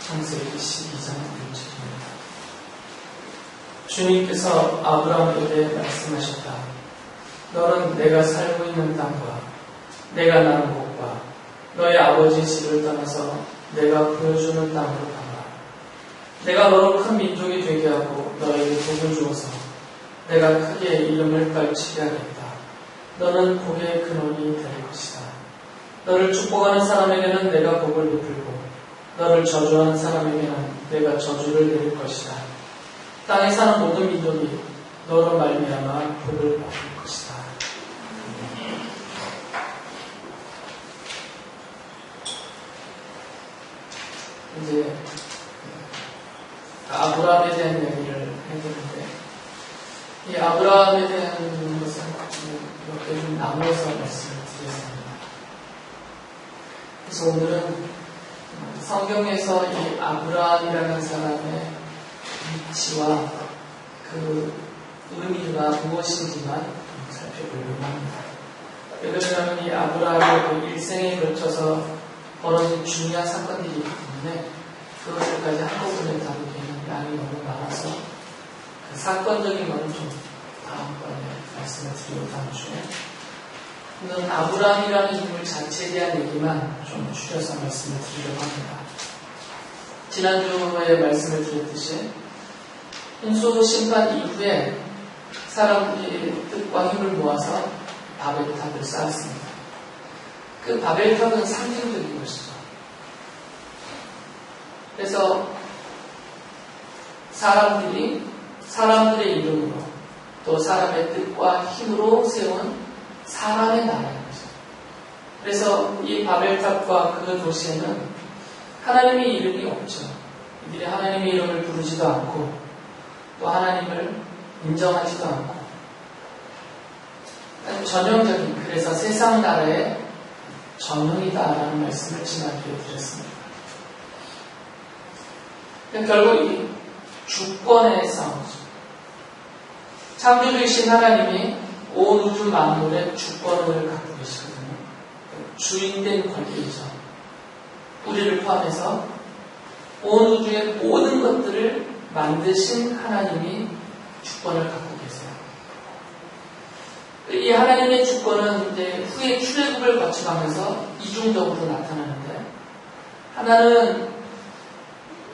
창세기 12장 1절입니다. 주님께서 아브라함에게 말씀하셨다. 너는 내가 살고 있는 땅과 내가 나는 곳과 너의 아버지 집을 떠나서 내가 보여주는 땅으로 가라. 내가 너로 큰 민족이 되게 하고 너에게 복을 주어서 내가 크게 이름을 떨치게 하겠다. 너는 복의 근원이 될 것이다. 너를 축복하는 사람에게는 내가 복을 베풀고 너를 저주하는 사람에게는 내가 저주를 내릴 것이다. 땅에 사는 모든 민족이 너로 말미암아 복을 받을 것이다. 이제 아브라함에 대한 이야기를 해야 되는데, 이 아브라함에 대한 것은 몇 개 좀 나누어서 말씀을 드리겠습니다. 그래서 오늘은 성경에서 이 아브라함이라는 사람의 위치와 그 의미가 무엇인지만 살펴보려고 합니다. 왜냐하면 이 아브라함의 그 일생에 걸쳐서 벌어진 중요한 사건들이 있기 때문에 그것들까지 한꺼번에 다루기에는 양이 너무 많아서 그 사건적인 것은 좀 다음번에 말씀을 드리고 다음 주에 오늘은 아브라함이라는 인물 자체에 대한 얘기만 좀 줄여서 말씀을 드리려고 합니다. 지난주에 말씀을 드렸듯이 홍수 심판 이후에 사람들이 뜻과 힘을 모아서 바벨탑을 쌓았습니다. 그 바벨탑은 상징적인 것이죠. 그래서 사람들의 이름으로 또 사람의 뜻과 힘으로 세운 사람의 나라인 거죠. 그래서 이 바벨탑과 그 도시에는 하나님의 이름이 없죠. 이들이 하나님의 이름을 부르지도 않고 또 하나님을 인정하지도 않고 전형적인, 그래서 세상 나라의 전형이다라는 말씀을 지난주에 드렸습니다. 결국 이 주권의 싸움이죠. 창조주이신 하나님이 온 우주 만물의 주권을 갖고 계시거든요. 주인된 권리이죠. 우리를 포함해서 온 우주의 모든 것들을 만드신 하나님이 주권을 갖고 계세요. 이 하나님의 주권은 이제 후에 출애굽을 거쳐가면서 이중적으로 나타나는데, 하나는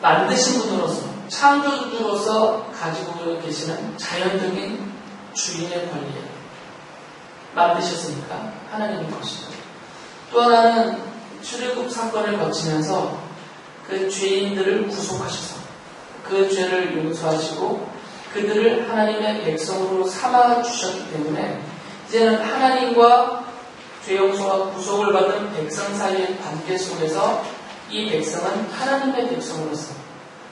만드신 분으로서, 창조주로서 가지고 계시는 자연적인 주인의 권리예요. 만드셨으니까 하나님의 것이죠. 또 하나는 출애굽 사건을 거치면서 그 죄인들을 구속하셔서 그 죄를 용서하시고 그들을 하나님의 백성으로 삼아주셨기 때문에 이제는 하나님과 죄 용서와 구속을 받은 백성 사이의 관계 속에서 이 백성은 하나님의 백성으로서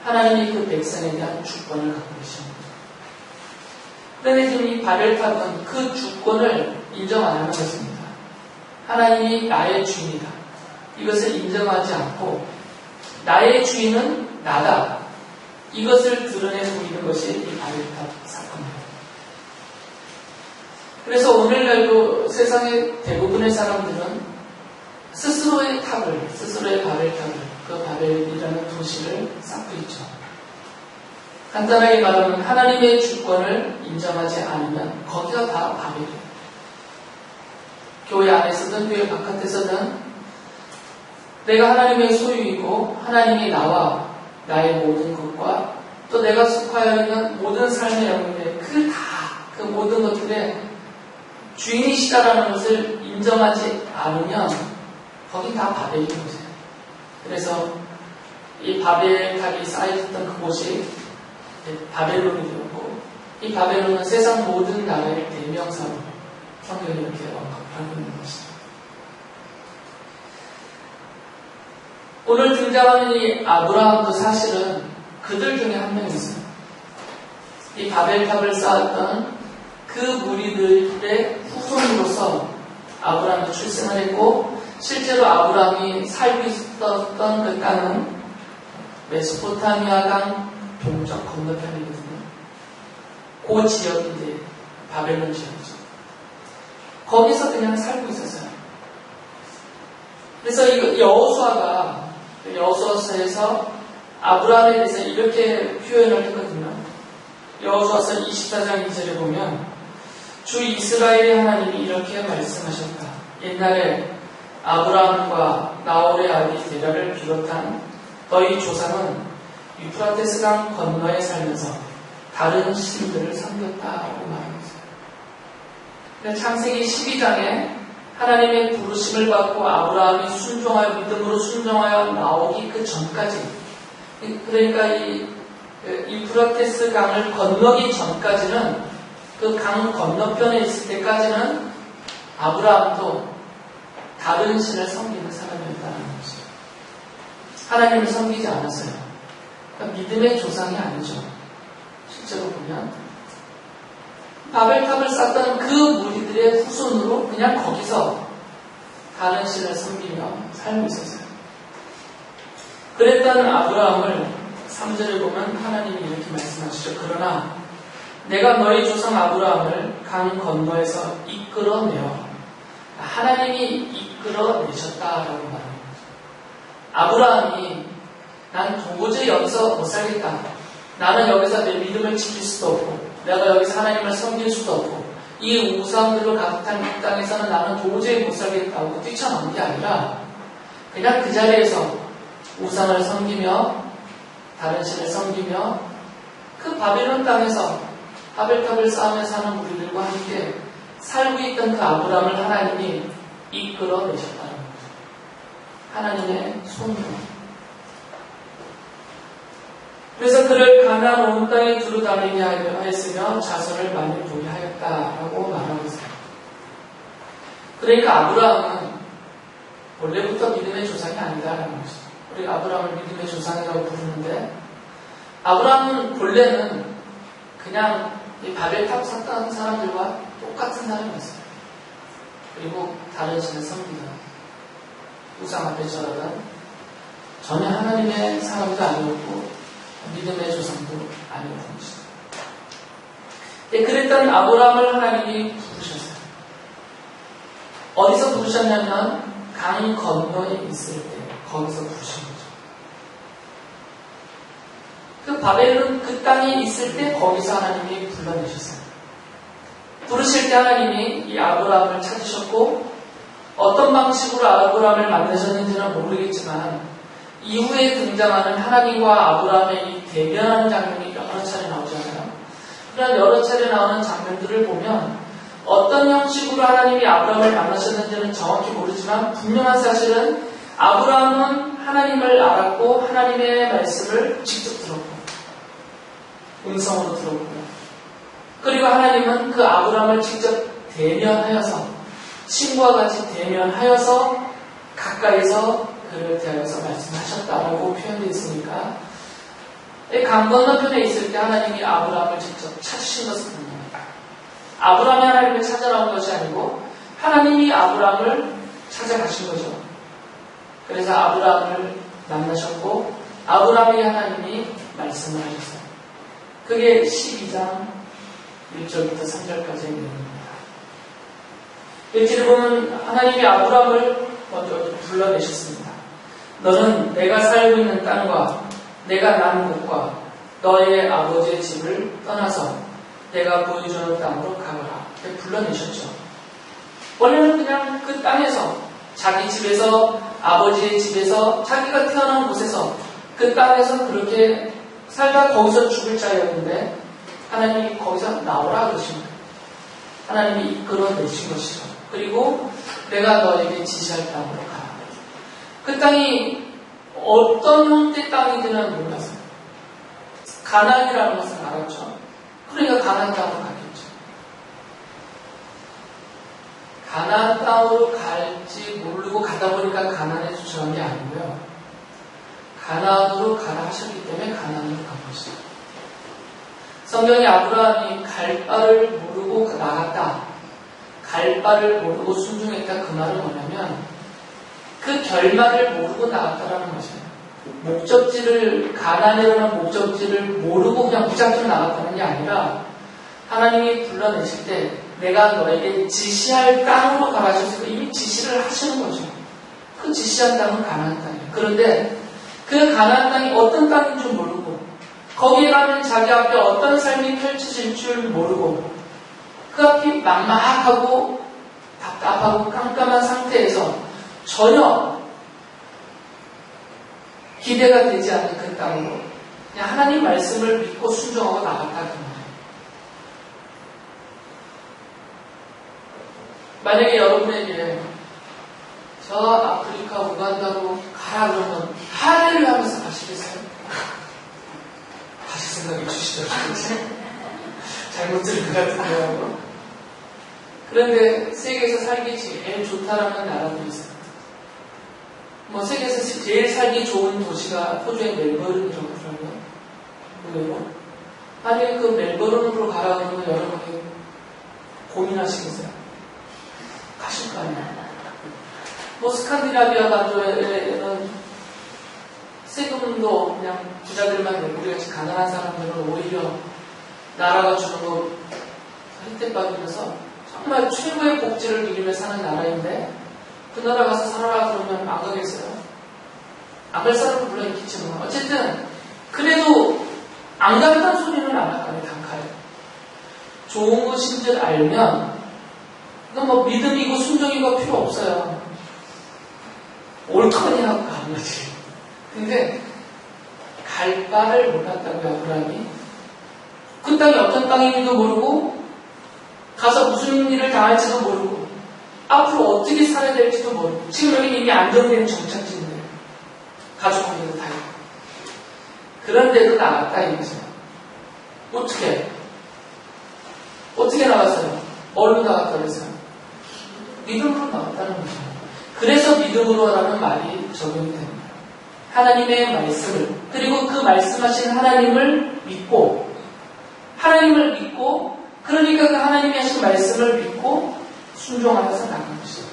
하나님이 그 백성에 대한 주권을 갖고 계십니다. 그런데 지금 이 바벨탑은 그 주권을 인정 안 하는 것입니다. 하나님이 나의 주인이다. 이것을 인정하지 않고 나의 주인은 나다. 이것을 드러내 보이는 것이 이 바벨탑 사건입니다. 그래서 오늘날도 세상의 대부분의 사람들은 스스로의 바벨탑을, 그 바벨이라는 도시를 쌓고 있죠. 간단하게 말하면 하나님의 주권을 인정하지 않으면 거기가 다 바벨이에요. 교회 안에서든 교회 바깥에서든 내가 하나님의 소유이고 하나님이 나와 나의 모든 것과 또 내가 속하여 있는 모든 삶의 영역에 그 모든 것들의 주인이시다라는 것을 인정하지 않으면 거기 다 바벨인 거예요. 그래서 이 바벨탑이 쌓여있던 그곳이 바벨론이 되었고, 이 바벨론은 세상 모든 나라의 대명사로 성경이 이렇게 언급하고 있는 것이죠. 오늘 등장하는 이 아브라함도 사실은 그들 중에 한 명이었어요. 이 바벨탑을 쌓았던 그 무리들의 후손으로서 아브라함이 출생을 했고, 실제로 아브라함이 살고 있었던 그 땅은 메소포타미아 강 동쪽 건너편이거든요. 그 지역이 이제 바벨론 지역이죠. 거기서 그냥 살고 있었어요. 그래서 이 여호수아서에서 아브라함에 대해서 이렇게 표현을 했거든요. 여호수아서 24장 2절에 보면 주 이스라엘의 하나님이 이렇게 말씀하셨다. 옛날에 아브라함과 나홀의 아비 데라를 비롯한 너희 조상은 유프라테스강 건너에 살면서 다른 신들을 섬겼다고 말합니다. 창세기 12장에 하나님의 부르심을 받고 아브라함이 순종하여 믿음으로 순종하여 나오기 그 전까지, 그러니까 이 유프라테스 강을 건너기 전까지는, 그 강 건너편에 있을 때까지는 아브라함도 다른 신을 섬기는 사람이었다는 거죠. 하나님을 섬기지 않았어요. 그러니까 믿음의 조상이 아니죠. 실제로 보면 바벨탑을 쌓던 그 무리들의 후손으로 그냥 거기서 다른 신을 섬기며 살고 있었어요. 그랬던 아브라함을 3절에 보면 하나님이 이렇게 말씀하시죠. 그러나 내가 너희 조상 아브라함을 강 건너에서 이끌어내어, 하나님이 이끌어내셨다라고 말합니다. 아브라함이 난 도저히 여기서 못 살겠다. 나는 여기서 내 믿음을 지킬 수도 없고 내가 여기서 하나님을 섬길 수도 없고 이 우상들로 가득한 이 땅에서는 나는 도저히 못 살겠다고 뛰쳐나온 게 아니라 그냥 그 자리에서 우상을 섬기며 다른 신을 섬기며 그 바벨론 땅에서 바벨탑을 쌓으며 사는 우리들과 함께 살고 있던 그 아브라함을 하나님이 이끌어내셨다는 거죠. 하나님의 손으로. 그래서 그를 가나안 온 땅에 두루 다니게 하였으며 자손을 많이 보게 하였다라고 말하고 있어요. 그러니까 아브라함은 원래부터 믿음의 조상이 아니다라는 것이죠. 우리가 아브라함을 믿음의 조상이라고 부르는데 아브라함은 본래는 그냥 이 바벨탑 샀던 사람들과 똑같은 사람이었어요. 그리고 다른 신을 섬기던 우상 앞에 절하던 전혀 하나님의 사람도 아니었고 믿음의 조상도 아니었던 것이죠. 그랬던 아브라함을 하나님이 부르셨어요. 어디서 부르셨냐면 강 건너에 있을 때 거기서 부르신 거죠. 그 바벨론 그 땅에 있을 때 거기서 하나님이 불러내셨어요. 부르실 때 하나님이 이 아브라함을 찾으셨고 어떤 방식으로 아브라함을 만나셨는지는 모르겠지만 이후에 등장하는 하나님과 아브라함의 이 대면하는 장면이 여러 차례 나오잖아요. 그런 여러 차례 나오는 장면들을 보면 어떤 형식으로 하나님이 아브라함을 만나셨는지는 정확히 모르지만 분명한 사실은 아브라함은 하나님을 알았고 하나님의 말씀을 직접 들었고 음성으로 들었고요. 그리고 하나님은 그 아브라함을 직접 대면하여서 친구와 같이 대면하여서 가까이서 그를 대하여서 말씀하셨다라고 표현되어 있으니까 강 건너편에 있을 때 하나님이 아브라함을 직접 찾으신 것을 분명합니다. 아브라함이 하나님을 찾아 나온 것이 아니고 하나님이 아브라함을 찾아가신 거죠. 그래서 아브라함을 만나셨고 아브라함이 하나님이 말씀을 하셨어요. 그게 12장 1절부터 3절까지의 내용입니다. 여기를 보면 하나님이 아브라함을 먼저 불러내셨습니다. 너는 내가 살고 있는 땅과 내가 난 곳과 너의 아버지의 집을 떠나서 내가 보여주는 땅으로 가거라. 이렇게 불러내셨죠. 원래는 그냥 그 땅에서 자기 집에서 아버지의 집에서 자기가 태어난 곳에서 그 땅에서 그렇게 살다 거기서 죽을 자였는데 하나님이 거기서 나오라 그러신 거예요. 하나님이 이끌어내신 것이죠. 그리고 내가 너에게 지시할 땅으로 가라. 그 땅이 어떤 형태의 땅인지는 몰랐어요. 가나안이라는 것을 알았죠. 그러니까 가나안 땅으로 가겠죠. 가나안 땅으로 갈지 모르고 가다 보니까 가나안에 도착한 게 아니고요. 가나안으로 가라 하셨기 때문에 가나안으로 간 것이죠. 성경이 아브라함이 갈 바를 모르고 나갔다. 갈 바를 모르고 순종했다. 그 말은 뭐냐면 그 결말을 모르고 나갔다라는 것이에요. 목적지를 가나안이라는 목적지를 모르고 그냥 무작정 나갔다는 게 아니라 하나님이 불러내실 때 내가 너에게 지시할 땅으로 가라 하셔서 이미 지시를 하시는 거죠. 그 지시한 땅은 가나안 땅이에요. 그런데 그 가나안 땅이 어떤 땅인 줄 모르고 거기에 가면 자기 앞에 어떤 삶이 펼쳐질 줄 모르고 그 앞이 막막하고 답답하고 깜깜한 상태에서 전혀 기대가 되지 않는 그 땅으로 그냥 하나님 말씀을 믿고 순종하고 나갔다 그 말이에요. 만약에 여러분에게 저 아프리카 우간다로 가라 그러면 할렐루야 하면서 가시겠어요? 다시 생각해 주시죠. 잘못 들은 것 같은데요. 그런데 세계에서 살기 제일 좋다라는 나라도 있어요. 뭐 세계에서 제일 살기 좋은 도시가 호주의 멜버른이라고 하더라고요. 그리고 만약에 그 멜버른으로 가라 그러면 여러분이 고민하시겠어요? 가실 거 아니에요. 뭐 스칸디나비아 반도에는 세금도 그냥 부자들만 내고 우리 같이 가난한 사람들은 오히려 나라가 주는 거 혜택받으면서 정말 최고의 복지를 누리며 사는 나라인데 그 나라 가서 살아라 그러면 안 가겠어요? 안 갈 사람은 물론 있겠지만 어쨌든 그래도 안 간다는 소리는 안 할까요? 단칼에 좋은 것인 줄 알면 그건 뭐 믿음이고 순종이고 필요 없어요. 옳거니 하고 가는 거지. 근데 갈 바를 몰랐다고요, 아브라함이. 그 땅이 어떤 땅인지도 모르고 가서 무슨 일을 당할지도 모르고 앞으로 어떻게 살아야 될지도 모르고 지금 여기 이미 안정된 정착지인데 가족 관계도 다 있고 그런데도 나갔다 이거죠. 어떻게 나갔어요? 뭘로 나갔다 그랬어요? 믿음으로 나갔다는 거죠. 그래서 믿음으로라는 말이 적용이 됩니다. 하나님의 말씀을 그리고 그 말씀하신 하나님을 믿고 그러니까 그 하나님이 하신 말씀을 믿고 순종하면서 나간 것이죠.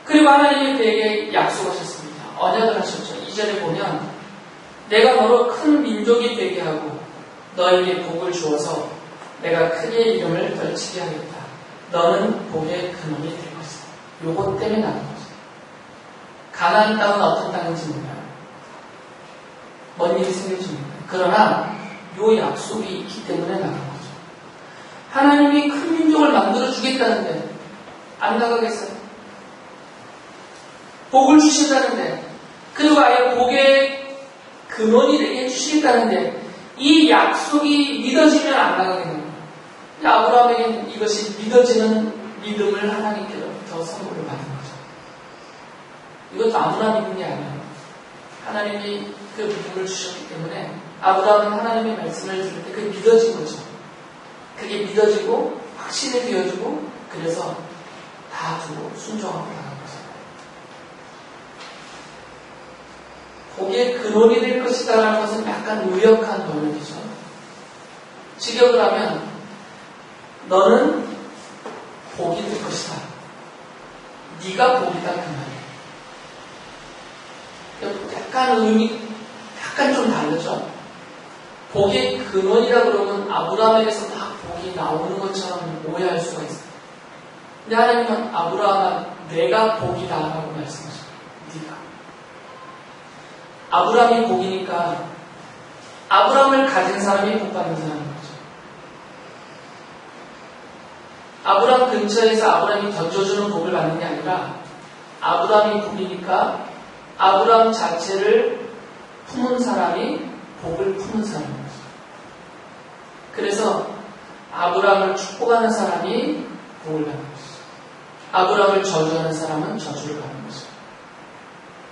그리고 하나님이 그에게 약속하셨습니다. 언약을 하셨죠. 2절에 보면 내가 너로 큰 민족이 되게 하고 너에게 복을 주어서 내가 크게 이름을 떨치게 하겠다. 너는 복의 근원이 될 것이다. 요것 때문에 나간 거죠. 가나안 땅은 어떤 땅인지 몰라요. 뭔 일이 생길지 몰라요. 그러나 요 약속이 있기 때문에 나간 거죠. 하나님이 큰 민족을 만들어 주겠다는데 안 나가겠어요? 복을 주신다는데 그리고 아예 복의 근원이 되게 해주시겠다는데 이 약속이 믿어지면 안 나가겠네요. 아브라함에게는 이것이 믿어지는 믿음을 하나님께로부터 선물을 받은 거죠. 이것도 아무나 믿는 게 아니에요. 하나님이 그 믿음을 주셨기 때문에 아브라함은 하나님의 말씀을 들을 때 그게 믿어진 거죠. 그게 믿어지고 확신이 되어지고 그래서 다 두고 순종하고 나간 거죠. 거기에 근원이 될 것이다라는 것은 약간 의역한 번역이죠. 직역을 하면 너는 복이 될 것이다. 네가 복이다 그 말이에요. 약간 의미, 약간 좀 다르죠. 복의 근원이라 그러면 아브라함에게서 막 복이 나오는 것처럼 오해할 수가 있어요. 근데 하나님은 아브라함아 내가 복이다 라고 말씀하셔요. 네가. 아브라함이 복이니까 아브라함을 가진 사람이 복받는 사람인 거죠. 아브라함 근처에서 아브라함이 던져주는 복을 받는 게 아니라 아브라함이 복이니까 아브라함 자체를 품은 사람이 복을 품은 사람인 거죠. 그래서 아브라함을 축복하는 사람이 복을 받는 것이죠. 아브라함을 저주하는 사람은 저주를 받는 것이죠.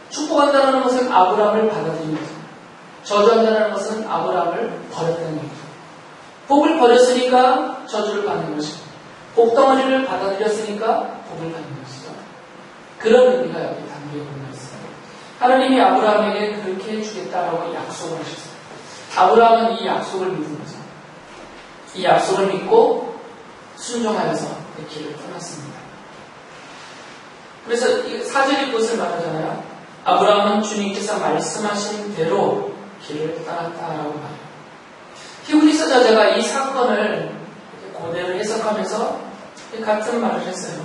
축복한다는 것은 아브라함을 받아들이는 거죠. 저주한다는 것은 아브라함을 버렸다는 거죠. 복을 버렸으니까 저주를 받는 것이고 복덩어리를 받아들였으니까 복을 받는 것이죠. 그런 의미가 여기 담겨 있는 것입니다. 하나님이 아브라함에게 그렇게 해주겠다라고 약속을 하셨어요. 아브라함은 이 약속을 믿은 거죠. 이 약속을 믿고 순종하여서 그 길을 떠났습니다. 그래서 4절이 그것을 말하잖아요. 아브라함은 주님께서 말씀하신 대로 길을 떠났다라고 말해요. 히브리서 저자가 이 사건을 고대로 해석하면서 같은 말을 했어요.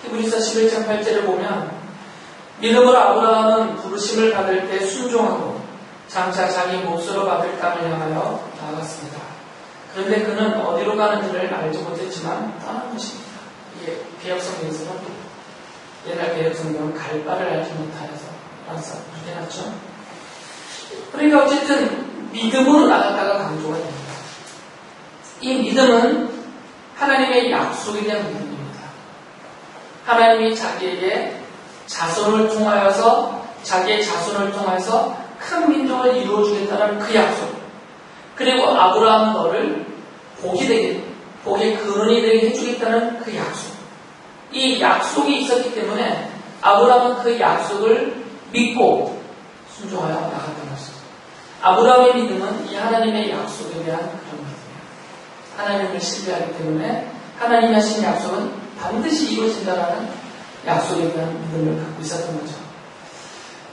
히브리서 11장 8절을 보면 믿음으로 아브라함은 부르심을 받을 때 순종하고 장차 자기 몫으로 받을 땅을 향하여 나아갔습니다. 그런데 그는 어디로 가는지를 알지 못했지만 떠난 것입니다. 이게 개혁성경에서는 옛날 개혁성경은 갈 바를 알지 못하여서 그렇게 해놨죠. 그러니까 어쨌든 믿음으로 나갔다가 강조가 됩니다. 이 믿음은 하나님의 약속에 대한 믿음입니다. 하나님이 자기에게 자손을 통하여서 자기의 자손을 통해서 큰 민족을 이루어주겠다는 그 약속, 그리고 아브라함 너를 복이 되게, 복의 근원이 되게 해주겠다는 그 약속, 이 약속이 있었기 때문에 아브라함은 그 약속을 믿고 순종하여 나갔던 것입니다. 아브라함의 믿음은 이 하나님의 약속에 대한 그런 믿음이에요. 하나님을 신뢰하기 때문에 하나님이 하신 약속은 반드시 이루어진다라는 약속에 대한 믿음을 갖고 있었던 거죠.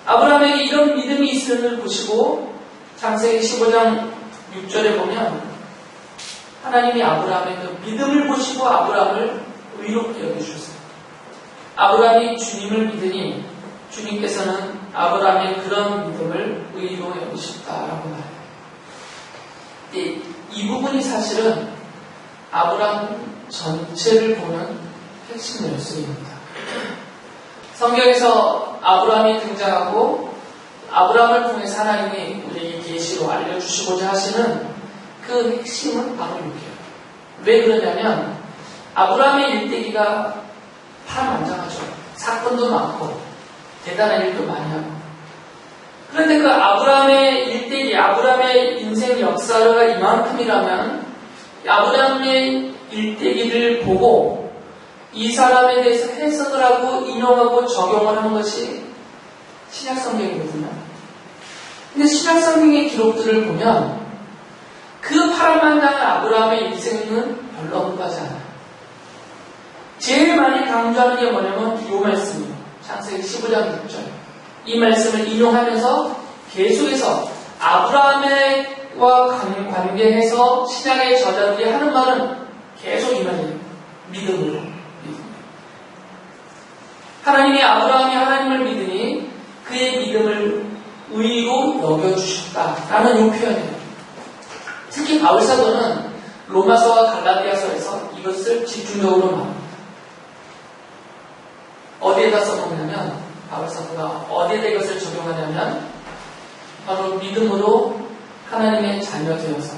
아브라함에게 이런 믿음이 있음을 보시고 창세기 15장 6절에 보면 하나님이 아브라함의 그 믿음을 보시고 아브라함을 의롭게 여겨주셨어요. 아브라함이 주님을 믿으니 주님께서는 아브라함의 그런 믿음을 의로 여기셨다라고 말해요. 이 부분이 사실은 아브라함 전체를 보는 핵심 열쇠입니다. 성경에서 아브라함이 등장하고 아브라함을 통해서 하나님이 우리에게 계시로 알려주시고자 하시는 그 핵심은 바로 이게요. 왜 그러냐면 아브라함의 일대기가 파란만장하죠. 사건도 많고 대단한 일도 많이 하고. 그런데 그 아브라함의 일대기, 아브라함의 인생 역사가 이만큼이라면 아브라함의 일대기를 보고 이 사람에 대해서 해석을 하고 인용하고 적용을 하는 것이 신약성경이거든요. 근데 신약성경의 기록들을 보면 그 파란만장한 아브라함의 인생은 별로 언급하지 않아요. 제일 많이 강조하는 게 뭐냐면 이 말씀이에요. 창세기 15장 6절. 이 말씀을 인용하면서 계속해서 아브라함과 관계해서 신약의 저자들이 하는 말은 계속 이 말이에요. 믿음으로. 하나님이 아브라함이 하나님을 믿으니 그의 믿음을 의로 여겨주셨다라는 이 표현이에요. 특히 바울사도는 로마서와 갈라디아서에서 이것을 집중적으로 말합니다. 어디에다 써놓냐면 바울사도가 어디에다 이것을 적용하냐면 바로 믿음으로 하나님의 자녀 되어서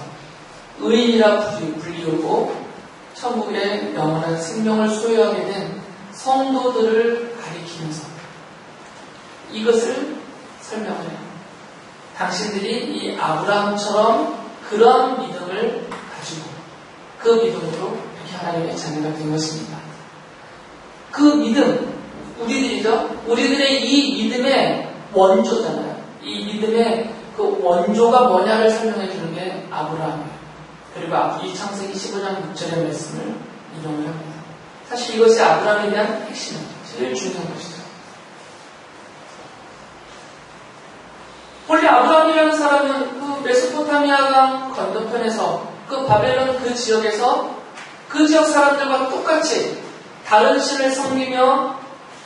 의인이라 불리우고 천국의 영원한 생명을 소유하게 된 성도들을 가리키면서 이것을 설명해요. 당신들이 이 아브라함처럼 그런 믿음을 가지고 그 믿음으로 이렇게 하나님의 자녀가 된 것입니다. 그 믿음, 우리들의 이 믿음의 원조잖아요. 이 믿음의 그 원조가 뭐냐를 설명해 주는 게 아브라함이에요. 그리고 이 창세기 15장 6절의 말씀을 인용을 합니다. 사실 이것이 아브라함에 대한 핵심이에요. 제일 중요한 것이죠. 원래 아브라함이라는 사람은 그 메소포타미아 강 건너편에서 그 바벨론 그 지역에서 그 지역 사람들과 똑같이 다른 신을 섬기며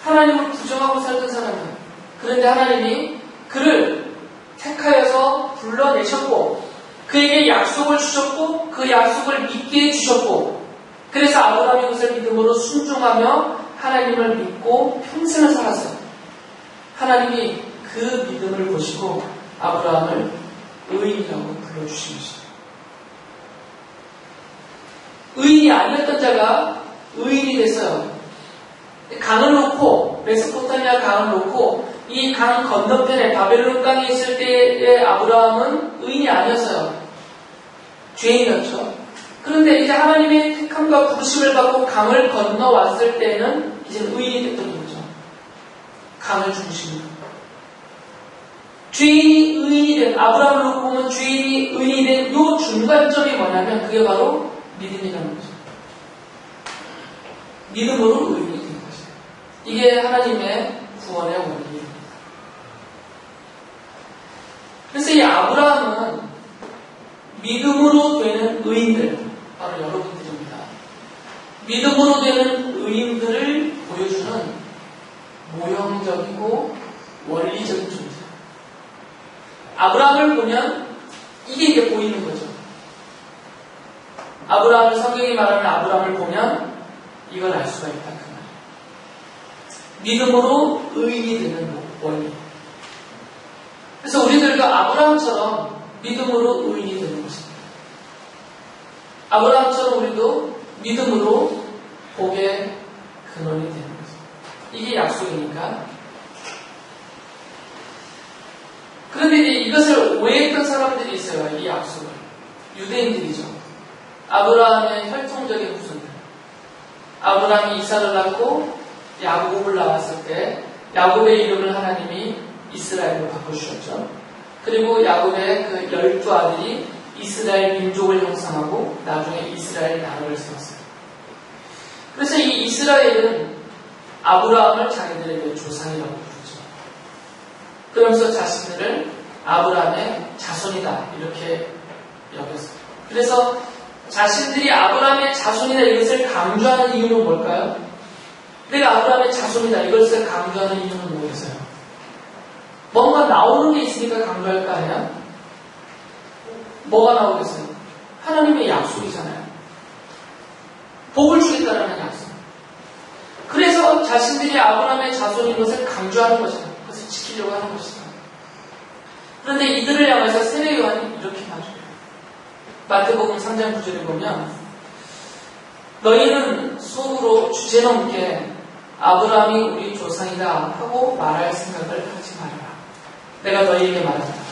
하나님을 부정하고 살던 사람이에요. 그런데 하나님이 그를 택하여서 불러내셨고 그에게 약속을 주셨고 그 약속을 믿게 해주셨고 그래서 아브라함이 그것을 믿음으로 순종하며 하나님을 믿고 평생을 살았어요. 하나님이 그 믿음을 보시고 아브라함을 의인이라고 불러주신 것입니다. 의인이 아니었던 자가 의인이 됐어요. 강을 놓고 메소포타미아 강을 놓고 이 강 건너편에 바벨론 땅에 있을 때의 아브라함은 의인이 아니었어요. 죄인이었죠. 그런데 이제 하나님의 택함과 부르심을 받고 강을 건너왔을 때는 이제 의인이 됐던 거죠. 강을 중심으로. 죄인이 의인이 된, 아브라함을 놓고 보면 죄인이 의인이 된 이 중간점이 뭐냐면 그게 바로 믿음이라는 거죠. 믿음으로 의인이 된 것이에요. 이게 하나님의 구원의 원리입니다. 그래서 이 아브라함은 믿음으로 되는 의인들, 바로 여러분들입니다. 믿음으로 되는 의인들을 보여주는 모형적이고 원리적인 존재. 아브라함을 보면 이게 이제 보이는 거죠. 아브라함을 성경이 말하는 아브라함을 보면 이걸 알 수가 있다. 그 말이에요. 믿음으로 의인이 되는 원리. 그래서 우리들도 아브라함처럼 믿음으로 의인이 되는 것입니다. 아브라함처럼 우리도 믿음으로 복의 근원이 되는 거죠. 이게 약속이니까. 그런데 이제 이것을 오해했던 사람들이 있어요. 이 약속을. 유대인들이죠. 아브라함의 혈통적인 후손들. 아브라함이 이삭을 낳고 야곱을 낳았을 때 야곱의 이름을 하나님이 이스라엘로 바꿔주셨죠. 그리고 야곱의 그 12아들이 이스라엘 민족을 형성하고 나중에 이스라엘 나라를 세웠어요. 그래서 이 이스라엘은 아브라함을 자기들의 조상이라고 부르죠. 그러면서 자신들을 아브라함의 자손이다 이렇게 여겼어요. 그래서 자신들이 아브라함의 자손이다 이것을 강조하는 이유는 뭘까요? 내가 아브라함의 자손이다 이것을 강조하는 이유는 뭐겠어요? 뭔가 나오는 게 있으니까 강조할 거 아니야? 뭐가 나오겠어요? 하나님의 약속이잖아요. 복을 주겠다는 약속. 그래서 자신들이 아브라함의 자손인 것을 강조하는 것이다. 그것을 지키려고 하는 것이다. 그런데 이들을 향해서 세례 요한이 이렇게 말해요. 마태복음 3장 9절에 보면 너희는 속으로 주제넘게 아브라함이 우리 조상이다 하고 말할 생각을 하지 말아라. 내가 너희에게 말한다.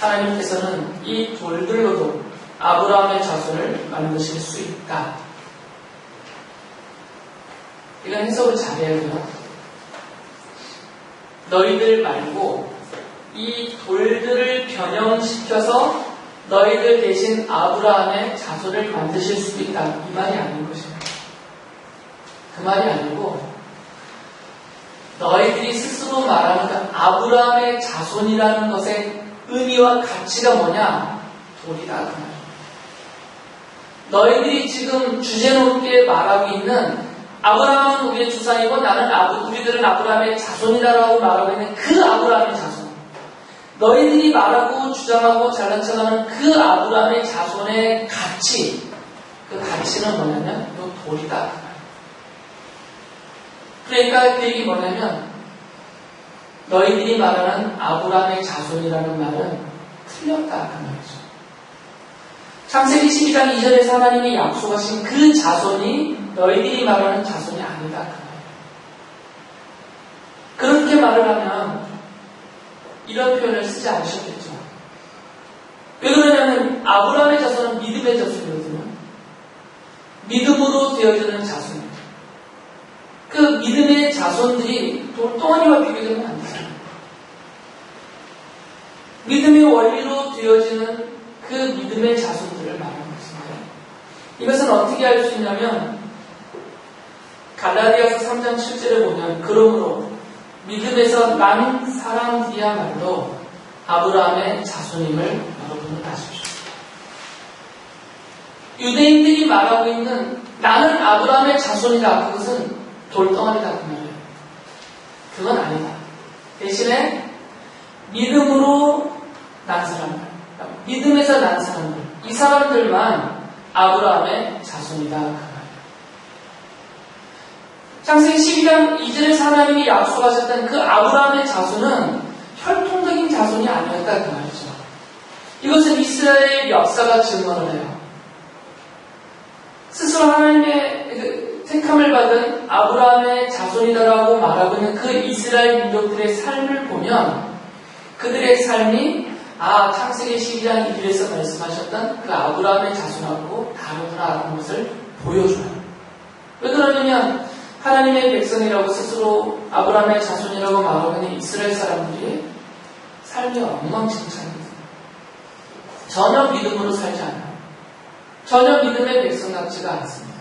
하나님께서는 이 돌들로도 아브라함의 자손을 만드실 수 있다. 이건 해석을 잘해야 돼요. 너희들 말고 이 돌들을 변형시켜서 너희들 대신 아브라함의 자손을 만드실 수도 있다. 이 말이 아닌 것입니다. 그 말이 아니고 너희들이 스스로 말하는 그 아브라함의 자손이라는 것의 의미와 가치가 뭐냐? 돌이다. 그 말이에요. 너희들이 지금 주제넘게 말하고 있는 아브라함은 우리의 주상이고 우리들은 아브라함의 자손이다라고 말하고 있는 그 아브라함의 자손. 너희들이 말하고 주장하고 잘난 척하는 그 아브라함의 자손의 가치. 그 가치는 뭐냐면 이 돌이다. 그러니까 그 얘기 뭐냐면 너희들이 말하는 아브라함의 자손이라는 말은 틀렸다. 그 말이죠. 창세기 12장 2절에서 하나님이 약속하신 그 자손이 너희들이 말하는 자손이 아니다. 그렇게 말을 하면 이런 표현을 쓰지 않으셨겠죠. 왜 그러냐면 아브라함의 자손은 믿음의 자손이거든요. 믿음으로 되어지는 자손이에요. 그 믿음의 자손들이 돌덩어리와 비교되면 안 돼요. 믿음의 원리로 되어지는 그 믿음의 자손들을 말하는 것입니다. 이것은 어떻게 알 수 있냐면 갈라디아서 3장 7절에 보면 그러므로 믿음에서 난 사람들이야말로 아브라함의 자손임을 여러분은 아십시오. 유대인들이 말하고 있는 나는 아브라함의 자손이다. 그것은 돌덩어리다. 그 말이에요. 그건 아니다. 대신에 믿음으로 난 사람들, 믿음에서 난 사람들, 이 사람들만 아브라함의 자손이다. 그 말이에요. 창세기 12장 2절에서 하나님이 약속하셨던 그 아브라함의 자손은 혈통적인 자손이 아니었다. 그 말이죠. 이것은 이스라엘 역사가 증언을 해요. 스스로 하나님의 택함을 받은 아브라함의 자손이다라고 말하고 있는 그 이스라엘 민족들의 삶을 보면 그들의 삶이 창세기 12장 1절에서 말씀하셨던 그 아브라함의 자손하고 다르구나라는 것을 보여줘요. 왜 그러냐면 하나님의 백성이라고 스스로 아브라함의 자손이라고 말하고 있는 이스라엘 사람들이 삶이 엉망진창입니다. 전혀 믿음으로 살지 않아요. 전혀 믿음의 백성 같지가 않습니다.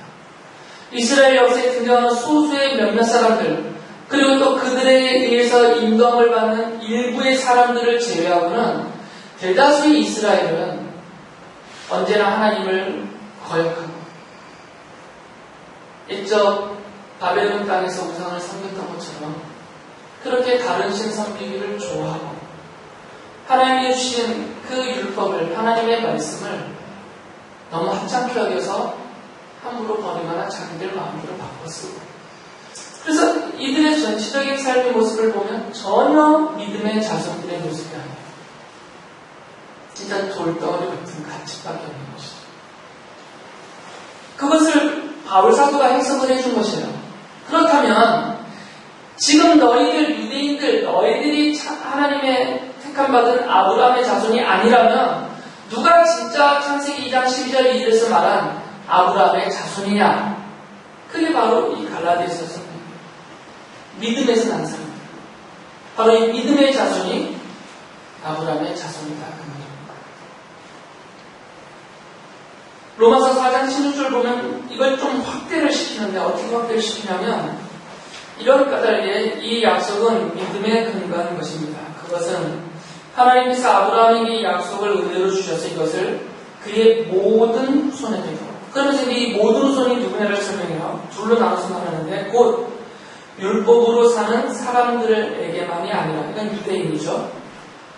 이스라엘 역사에 등장하는 소수의 몇몇 사람들 그리고 또 그들에 의해서 인정을 받는 일부의 사람들을 제외하고는 대다수의 이스라엘은 언제나 하나님을 거역하고 일적 바벨론 땅에서 우상을 섬겼던 것처럼 그렇게 다른 신 섬기기를 좋아하고 하나님이 주신 그 율법을, 하나님의 말씀을 너무 하찮게 여겨서 함부로 버리거나 자기들 마음대로 바꿔 쓰고, 그래서 이들의 전체적인 삶의 모습을 보면 전혀 믿음의 자손들의 모습이 아니에요. 진짜 돌덩어리 같은 가치밖에 없는 것이죠. 그것을 바울 사도가 해석을 해준 것이에요. 그렇다면 지금 너희들 유대인들, 너희들이 하나님의 택함받은 아브라함의 자손이 아니라면 누가 진짜 창세기 2장 12절 2절에서 말한 아브라함의 자손이냐? 그게 바로 이 갈라디아서에서 믿음에서 난 사람입니다. 바로 이 믿음의 자손이 아브라함의 자손이다. 그 말입니다. 로마서 4장 16절 보면 이걸 좀 확대를 시키는데, 어떻게 확대를 시키냐면 이런 까닭에 이 약속은 믿음에 근거한 것입니다. 그것은 하나님께서 아브라함에게 이 약속을 은혜로 주셔서 이것을 그의 모든 손에게도, 그러면서 이 모든 손이 누구냐를 설명해요. 둘로 나눠서 말하는데, 곧 율법으로 사는 사람들에게만이 아니라, 이건 유대인이죠.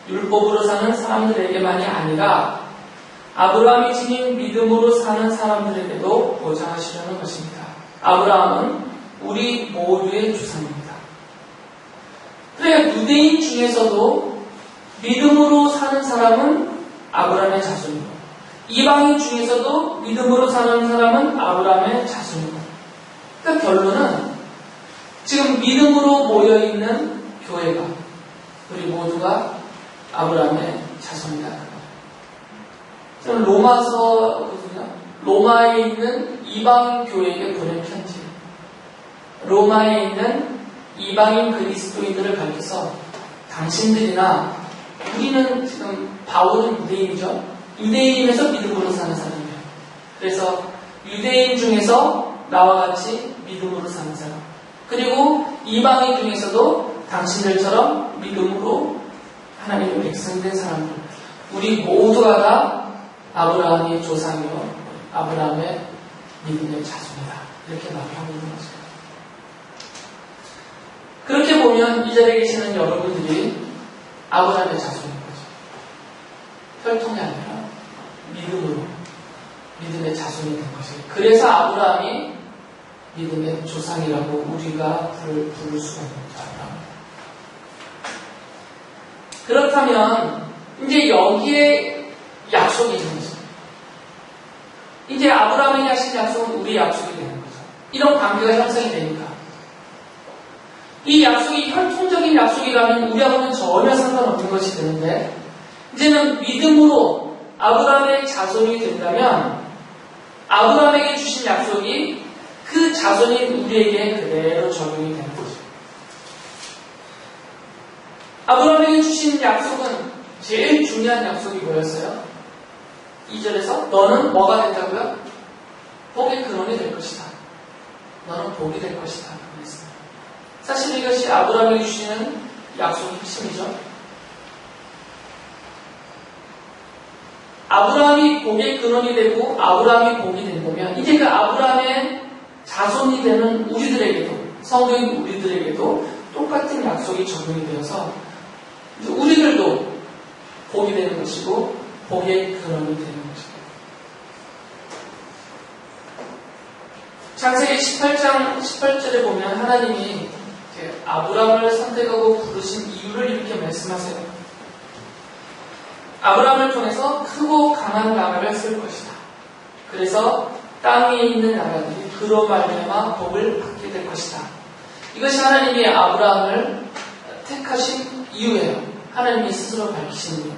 율법으로 사는 사람들에게만이 아니라 아브라함이 지닌 믿음으로 사는 사람들에게도 보장하시려는 것입니다. 아브라함은 우리 모두의 조상입니다. 그러니까 유대인 중에서도 믿음으로 사는 사람은 아브라함의 자손이고, 이방인 중에서도 믿음으로 사는 사람은 아브라함의 자손이고, 그러니까 결론은 지금 믿음으로 모여있는 교회가, 우리 모두가 아브라함의 자손이다. 로마에 있는 이방인 교회에게 보낸 편지, 로마에 있는 이방인 그리스도인들을 가르쳐서 당신들이나, 우리는 지금 바울은 유대인이죠. 유대인에서 믿음으로 사는 사람이에요. 그래서 유대인 중에서 나와 같이 믿음으로 사는 사람, 그리고 이방인 중에서도 당신들처럼 믿음으로 하나님의 백성된 사람들, 우리 모두가 다 아브라함의 조상이요 아브라함의 믿음의 자손이다. 이렇게 말하고 있는 거죠. 그렇게 보면 이 자리에 계시는 여러분들이 아브라함의 자손인 거죠. 혈통이 아니라 믿음으로, 믿음의 자손이 된 것이에요. 그래서 아브라함이 믿음의 조상이라고 우리가 부를 수가 있는 거죠. 그렇다면 이제 여기에 약속이 있는 거죠. 이제 아브라함에게 하신 약속은 우리의 약속이 되는 거죠. 이런 관계가 형성이 되니까. 이 약속이 혈통적인 약속이라면 우리하고는 전혀 상관없는 것이 되는데, 이제는 믿음으로 아브라함의 자손이 된다면 아브라함에게 주신 약속이 그 자손인 우리에게 그대로 적용이 되는 거죠. 아브라함에게 주신 약속은 제일 중요한 약속이 뭐였어요? 2절에서 너는 뭐가 된다고요? 복의 근원이 될 것이다. 너는 복이 될 것이다. 그랬습니다. 사실 이것이 아브라함에게 주시는 약속의 핵심이죠. 아브라함이 복의 근원이 되고 아브라함이 복이 된다면 이제 그 아브라함의 자손이 되는 우리들에게도, 성도인 우리들에게도 똑같은 약속이 적용이 되어서 우리들도 복이 되는 것이고 복의 근원이 되는 것입니다. 창세기 18장 18절에 보면 하나님이 아브라함을 선택하고 부르신 이유를 이렇게 말씀하세요. 아브라함을 통해서 크고 강한 나라를 쓸 것이다. 그래서 땅에 있는 나라들이 그로 말미암아 복을 받게 될 것이다. 이것이 하나님이 아브라함을 택하신 이유예요. 하나님이 스스로 밝히신 이유.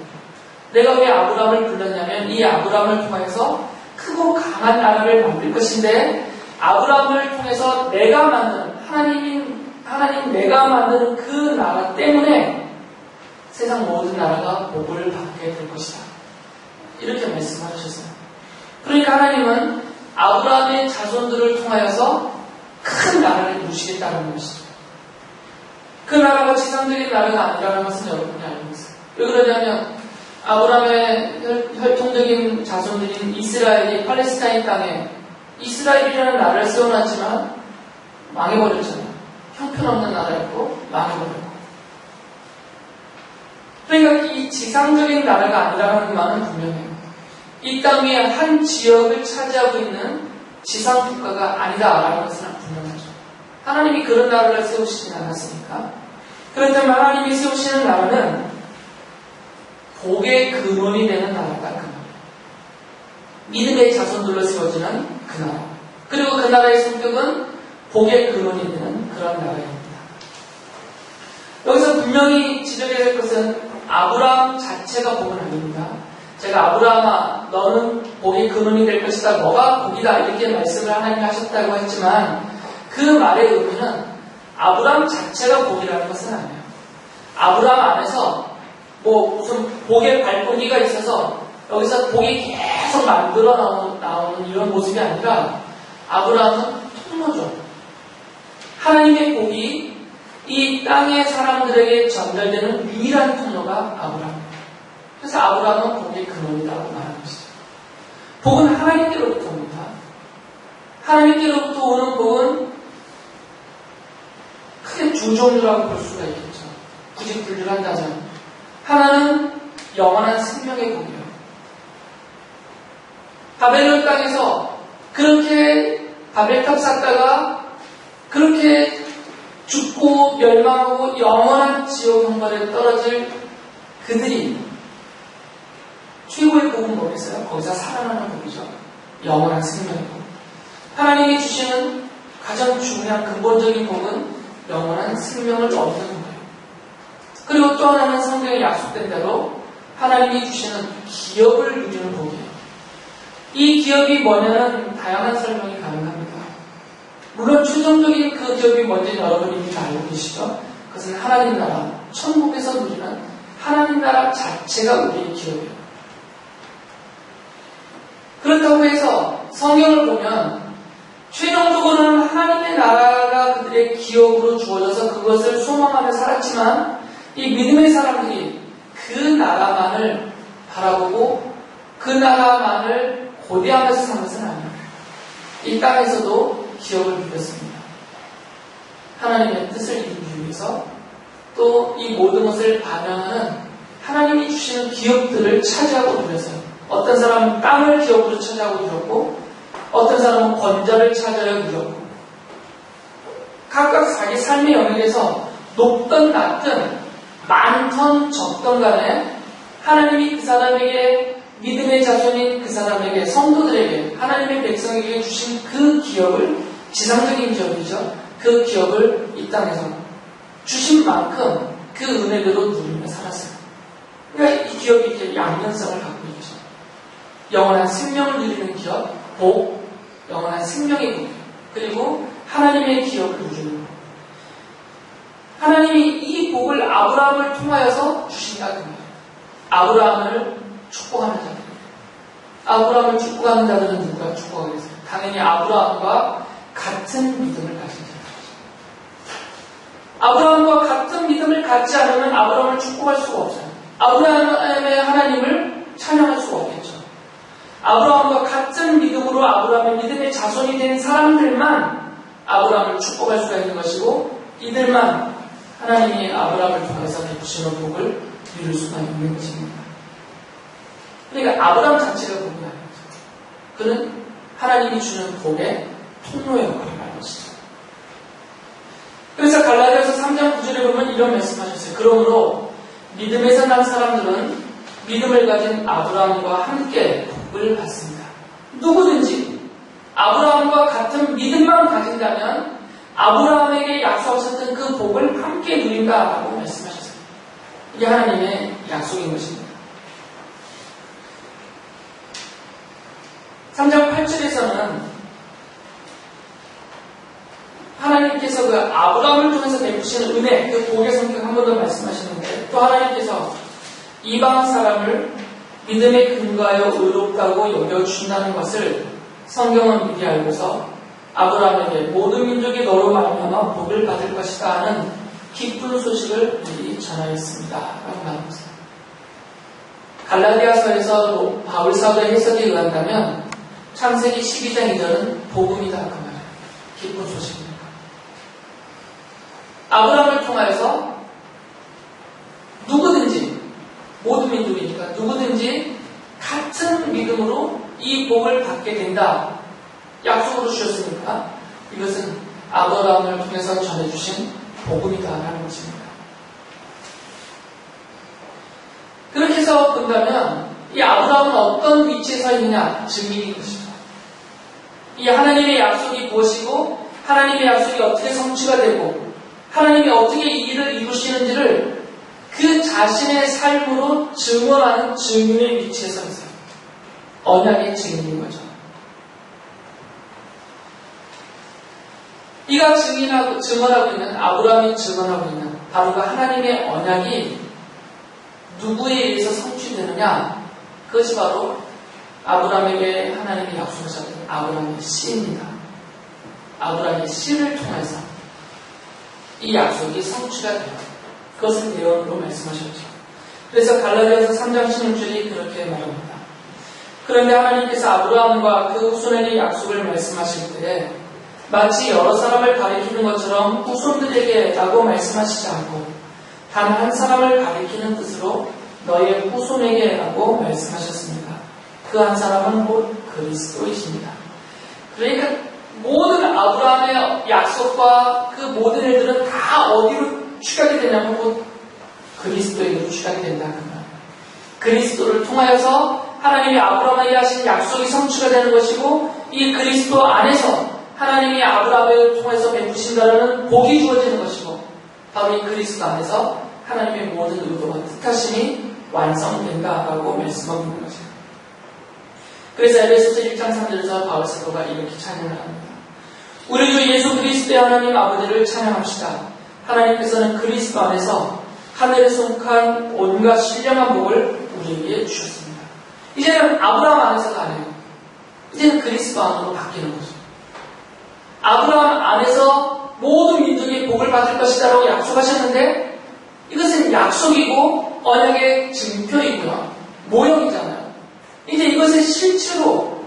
내가 왜 아브라함을 불렀냐면 이 아브라함을 통해서 크고 강한 나라를 만들 것인데, 아브라함을 통해서 내가 만드는 하나님 내가 만드는 그 나라 때문에 세상 모든 나라가 복을 받게 될 것이다. 이렇게 말씀하셨어요. 그러니까 하나님은 아브라함의 자손들을 통하여서 큰 나라를 이루시겠다는 것이죠. 그 나라가 지상적인 나라가 아니라는 것은 여러분이 알고 있어요. 왜 그러냐면 아브라함의 혈통적인 자손들인 이스라엘이 팔레스타인 땅에 이스라엘이라는 나라를 세워놨지만 망해버렸잖아요. 형편없는 나라였고 망해버렸고, 이 지상적인 나라가 아니라는 말은 분명해요. 이 땅 위에 한 지역을 차지하고 있는 지상 국가가 아니다라는 것은 분명하죠. 하나님이 그런 나라를 세우시진 않았으니까. 그렇다면 하나님이 세우시는 나라는 복의 근원이 되는 나라가 그 나라. 믿음의 자손들로 세워지는 그 나라. 그리고 그 나라의 성격은 복의 근원이 되는 그런 나라입니다. 여기서 분명히 지적해야 될 것은 아브라함 자체가 복은 아닙니다. 제가 아브라함아 너는 복의 근원이 될 것이다. 너가 복이다. 이렇게 말씀을 하나님이 하셨다고 했지만 그 말의 의미는 아브라함 자체가 복이라는 것은 아니에요. 아브라함 안에서 무슨 복의 발돋이가 있어서 여기서 복이 계속 만들어 나오는 이런 모습이 아니라 아브라함은 통로죠. 하나님의 복이 이 땅의 사람들에게 전달되는 유일한 통로가 아브라함입니다. 그래서 아브라함은 복의 근원이라고 말하는 것이죠. 복은 하나님께로부터 옵니다. 하나님께로부터 오는 복은 크게 두 종류라고 볼 수가 있겠죠. 굳이 분류를 한다면 하나는 영원한 생명의 복이에요. 바벨론 땅에서 그렇게 바벨탑 쌓다가 그렇게 죽고 멸망하고 영원한 지옥 형벌에 떨어질 그들이 최고의 복은 뭐겠어요? 거기서 살아나는 복이죠. 영원한 생명의 복. 하나님이 주시는 가장 중요한 근본적인 복은 영원한 생명을 얻는 거예요. 그리고 또 하나는 성경에 약속된 대로 하나님이 주시는 기업을 누리는 복이에요. 이 기업이 뭐냐는 다양한 설명이 가능합니다. 물론 최종적인 그 기업이 뭔지는 여러분이 이미 알고 계시죠? 그것은 하나님 나라, 천국에서 누리는 하나님 나라 자체가 우리의 기업이에요. 그렇다고 해서 성경을 보면 최종적으로는 하나님의 나라가 그들의 기업으로 주어져서 그것을 소망하며 살았지만 이 믿음의 사람들이 그 나라만을 바라보고 그 나라만을 고대하면서 산 것은 아니에요. 이 땅에서도 기업을 누렸습니다. 하나님의 뜻을 이루기 위해서 또 이 모든 것을 반영하는 하나님이 주시는 기업들을 차지하고 누렸어요. 어떤 사람은 땅을 기업으로 차지하고 누렸고 어떤 사람은 권자를 차지하여 누렸고 각각 자기 삶의 영역에서 높든 낮든 많던 적던 간에 하나님이 그 사람에게 믿음의 자손인 그 사람에게 성도들에게 하나님의 백성에게 주신 그 기업을 지상적인 기업이죠. 그 기업을 이 땅에서 주신 만큼 그 은혜대로 누리며 살았어요. 그러니까 이 기업이 이렇게 양면성을 갖고 있죠. 영원한 생명을 누리는 기업, 복, 영원한 생명의 복, 그리고 하나님의 기업을 누리는 복. 하나님이 이 복을 아브라함을 통하여서 주신다 그 말이에요. 아브라함을 축복하는 자들. 아브라함을 축복하는 자들은 누구가 축복하겠어요? 당연히 아브라함과 같은 믿음을 가진 자들. 아브라함과 같은 믿음을 갖지 않으면 아브라함을 축복할 수가 없어요. 아브라함의 하나님을 찬양할 수가 없겠죠. 아브라함과 같은 믿음으로 아브라함의 믿음의 자손이 된 사람들만 아브라함을 축복할 수가 있는 것이고 이들만 하나님이 아브라함을 통해서 베푸시는 복을 누릴 수가 있는 것입니다. 그러니까 아브라함 자체가 복이 아니죠. 그는 하나님이 주는 복의 통로의 역할을 하는 것이죠. 그래서 갈라디아서 3장 9절에 보면 이런 말씀하셨어요. 그러므로 믿음에서 난 사람들은 믿음을 가진 아브라함과 함께 복을 받습니다. 누구든지 아브라함과 같은 믿음만 가진다면 아브라함에게 약속하셨던 그 복을 함께 누린다라고 말씀하셨어요. 이게 하나님의 약속인 것입니다. 3장 8절에서는 하나님께서 그 아브라함을 통해서 베푸시는 은혜, 그 복의 성격 한 번 더 말씀하시는데 또 하나님께서 이방 사람을 믿음에 근거하여 의롭다고 여겨주신다는 것을 성경은 미리 알고서 아브라함에게 모든 민족이 너로 말미암아 복을 받을 것이다 하는 기쁜 소식을 미리 전하였습니다. 라고 말합니다. 갈라디아서에서 바울 사도의 해석에 의한다면 창세기 12장 2절은 복음이다 그 말이에요. 기쁜 소식입니다. 아브라함을 통하여서 누구든지 모든 민족이니까 누구든지 같은 믿음으로 이 복을 받게 된다. 약속으로 주셨으니까 이것은 아브라함을 통해서 전해주신 복음이다라는 것입니다. 그렇게 해서 본다면 이 아브라함은 어떤 위치에 서 있느냐 증인인 것이죠. 이 하나님의 약속이 무엇이고 하나님의 약속이 어떻게 성취가 되고 하나님이 어떻게 이 일을 이루시는지를 그 자신의 삶으로 증언하는 증인의 위치에 서 있어요. 언약의 증인인 거죠. 이가 증언하고 있는 아브라함이 증언하고 있는 바로 그 하나님의 언약이 누구에 의해서 성취되느냐? 그것이 바로 아브라함에게 하나님이 약속하셨던 아브라함의 씨입니다. 아브라함의 씨를 통해서 이 약속이 성취가 돼요. 그것을 예언으로 말씀하셨죠. 그래서 갈라디아서 3장 16절이 그렇게 말합니다. 그런데 하나님께서 아브라함과 그 후손에게 약속을 말씀하실 때에 마치 여러 사람을 가리키는 것처럼 후손들에게 라고 말씀하시지 않고 단 한 사람을 가리키는 뜻으로 너의 후손에게 라고 말씀하셨습니다. 그 한 사람은 곧 그리스도이십니다. 그러니까 모든 아브라함의 약속과 그 모든 일들은 다 어디로 추격이 되냐면 곧 그리스도에게로 추격이 된다는 거예요. 그리스도를 통하여서 하나님이 아브라함에게 하신 약속이 성취가 되는 것이고 이 그리스도 안에서 하나님이 아브라함을 통해서 베푸신다라는 복이 주어지는 것이고 바로 이 그리스도 안에서 하나님의 모든 의도와 뜻하심이 완성된다라고 말씀하고 있는 거죠. 그래서 에베소서 1장 3절에서 바울 사도가 이렇게 찬양을 합니다. 우리 주 예수 그리스도의 하나님 아버지를 찬양합시다. 하나님께서는 그리스도 안에서 하늘에 속한 온갖 신령한 복을 우리에게 주셨습니다. 이제는 아브라함 안에서가 아니에요. 이제는 그리스도 안으로 바뀌는 거죠. 아브라함 안에서 모든 민족이 복을 받을 것이다라고 약속하셨는데 이것은 약속이고 언약의 증표이고요. 모형이잖아요. 이제 이것을 실체로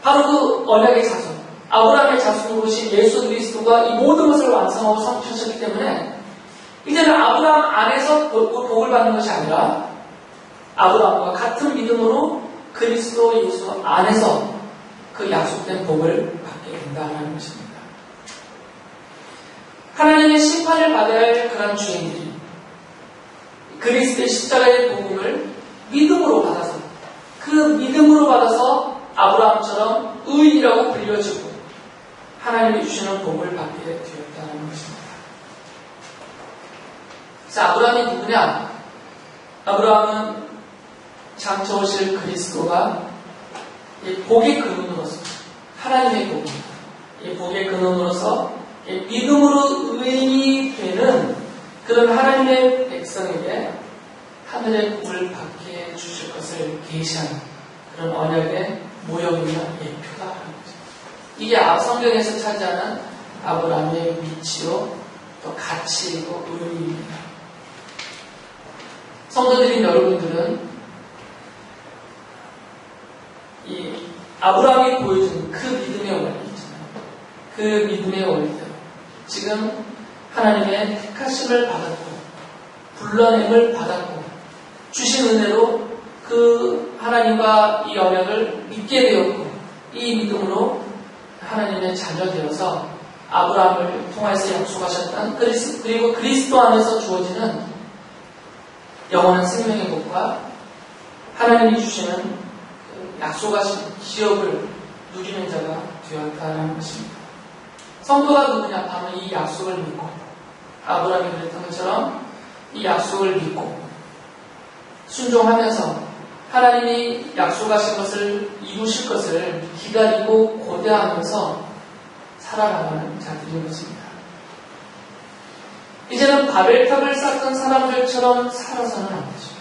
바로 그 언약의 자손, 아브라함의 자손으로 오신 예수 그리스도가 이 모든 것을 완성하고 성취하셨기 때문에 이제는 아브라함 안에서 복을 받는 것이 아니라 아브라함과 같은 믿음으로 그리스도 예수 안에서 그 약속된 복을 받게 된다는 것입니다. 하나님의 심판을 받아야 할 그런 죄인들이 그리스도의 십자가의 복음을 믿음으로 받아서 그 믿음으로 받아서 아브라함처럼 의인이라고 불려지고 하나님이 주시는 복을 받게 되었다는 것입니다. 그래서 아브라함이 누구냐? 아브라함은 장차 오실 그리스도가 이 복의 근원으로서 하나님의 복입니다. 이 복의 근원으로서 믿음으로 의인이 되는 그런 하나님의 백성에게 하늘의 복을 받게 해주실 것을 계시하는 그런 언약의 모형이나 예표다. 이게 성경에서 차지하는 아브라함의 위치요, 또 가치이고 의미입니다. 성도들인 여러분들은 이 아브라함이 보여준 그 믿음의 원리 있잖아요. 그 믿음의 원리대로 지금 하나님의 택하심을 받았고 불러냄을 받았고 주신 은혜로 그 하나님과 이 언약을 믿게 되었고 이 믿음으로 하나님의 자녀 되어서 아브라함을 통해서 약속하셨던 그리고 그리스도 안에서 주어지는 영원한 생명의 복과 하나님이 주시는 약속하신 기업을 누리는 자가 되었다는 것입니다. 성도가 누구냐? 바로 이 약속을 믿고 아브라함이 그랬던 것처럼 이 약속을 믿고 순종하면서 하나님이 약속하신 것을 이루실 것을 기다리고 고대하면서 살아나가는 자들인 것입니다. 이제는 바벨탑을 쌓던 사람들처럼 살아서는 안 되죠.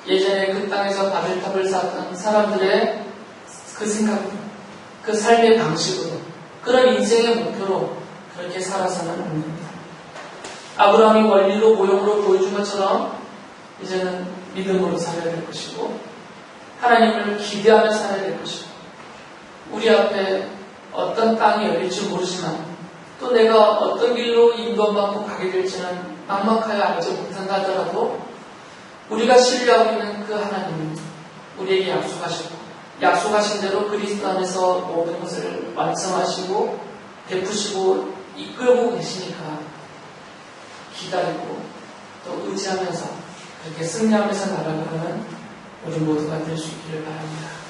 예전에 그 땅에서 바벨탑을 쌓던 사람들의 그 생각으로, 그 삶의 방식으로, 그런 인생의 목표로 그렇게 살아서는 안 됩니다. 아브라함이 원리로 모형으로 보여준 것처럼 이제는 믿음으로 살아야 될 것이고 하나님을 기대하며 살아야 될 것이고 우리 앞에 어떤 땅이 열릴지 모르지만 또 내가 어떤 길로 인도받고 가게 될지는 막막하여 알지 못한다 하더라도 우리가 신뢰하고 있는 그 하나님, 우리에게 약속하신 대로 그리스도 안에서 모든 것을 완성하시고 베푸시고 이끌고 계시니까 기다리고 또 의지하면서 그렇게 승리하면서 나아가는 우리 모두가 될 수 있기를 바랍니다.